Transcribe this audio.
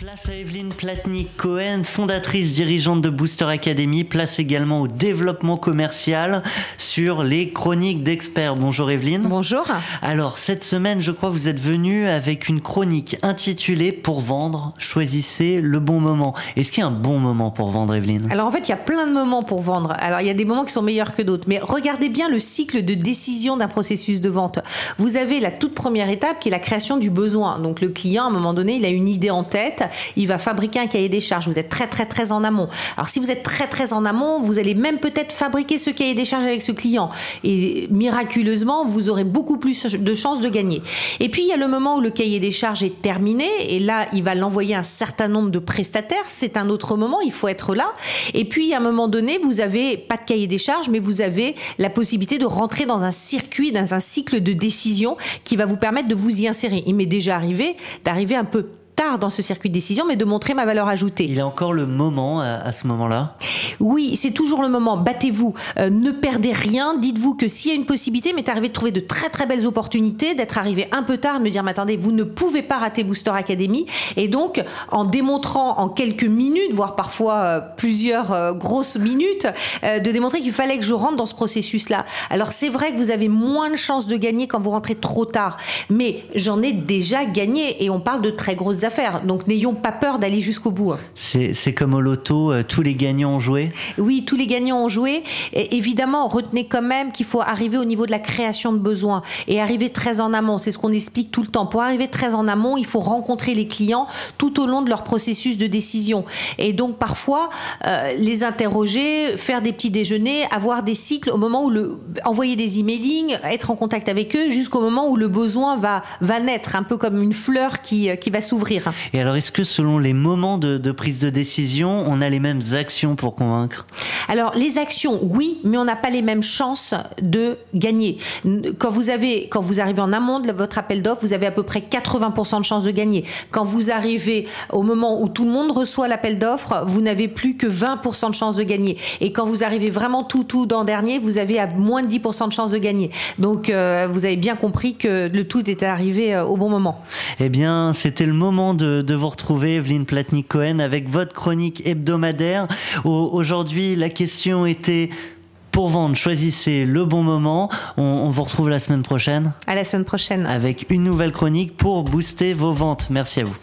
Place à Evelyne Platnik-Cohen, fondatrice, dirigeante de Booster Academy. Place également au développement commercial sur les chroniques d'experts. Bonjour Evelyne. Bonjour. Alors, cette semaine, je crois que vous êtes venue avec une chronique intitulée « Pour vendre, choisissez le bon moment ». Est-ce qu'il y a un bon moment pour vendre, Evelyne? Alors en fait, il y a plein de moments pour vendre. Alors il y a des moments qui sont meilleurs que d'autres. Mais regardez bien le cycle de décision d'un processus de vente. Vous avez la toute première étape qui est la création du besoin. Donc le client, à un moment donné, il a une idée en tête. Il va fabriquer un cahier des charges. Vous êtes très en amont. Alors si vous êtes très en amont, vous allez même peut-être fabriquer ce cahier des charges avec ce client. Et miraculeusement, vous aurez beaucoup plus de chances de gagner. Et puis il y a le moment où le cahier des charges est terminé. Et là, il va l'envoyer à un certain nombre de prestataires. C'est un autre moment. Il faut être là. Et puis à un moment donné, vous avez pas de cahier des charges, mais vous avez la possibilité de rentrer dans un circuit, dans un cycle de décision qui va vous permettre de vous y insérer. Il m'est déjà arrivé d'arriver un peu tard dans ce circuit de décision, mais de montrer ma valeur ajoutée. Il y a encore le moment à ce moment-là? Oui, c'est toujours le moment. Battez-vous, ne perdez rien. Dites-vous que s'il y a une possibilité, m'est arrivé de trouver de très belles opportunités, d'être arrivé un peu tard, de me dire, mais attendez, vous ne pouvez pas rater Booster Academy. Et donc, en démontrant en quelques minutes, voire parfois plusieurs grosses minutes, de démontrer qu'il fallait que je rentre dans ce processus-là. Alors, c'est vrai que vous avez moins de chances de gagner quand vous rentrez trop tard, mais j'en ai déjà gagné et on parle de très grosses affaires. Donc, n'ayons pas peur d'aller jusqu'au bout. C'est comme au loto, tous les gagnants ont joué? Oui, tous les gagnants ont joué. Et évidemment, retenez quand même qu'il faut arriver au niveau de la création de besoins et arriver très en amont. C'est ce qu'on explique tout le temps. Pour arriver très en amont, il faut rencontrer les clients tout au long de leur processus de décision. Et donc, parfois, les interroger, faire des petits déjeuners, avoir des cycles au moment où envoyer des emailing, être en contact avec eux jusqu'au moment où le besoin va naître, un peu comme une fleur qui va s'ouvrir. Et alors, est-ce que selon les moments de prise de décision, on a les mêmes actions pour convaincre? Alors, les actions, oui, mais on n'a pas les mêmes chances de gagner. Quand vous arrivez en amont de votre appel d'offres, vous avez à peu près 80% de chances de gagner. Quand vous arrivez au moment où tout le monde reçoit l'appel d'offres, vous n'avez plus que 20% de chances de gagner. Et quand vous arrivez vraiment tout dans dernier, vous avez à moins de 10% de chances de gagner. Donc, vous avez bien compris que le tout était arrivé au bon moment. Eh bien, c'était le moment de vous retrouver, Evelyne Platnik-Cohen, avec votre chronique hebdomadaire. Aujourd'hui, la question était: pour vendre, choisissez le bon moment. On vous retrouve la semaine prochaine. À la semaine prochaine. Avec une nouvelle chronique pour booster vos ventes. Merci à vous.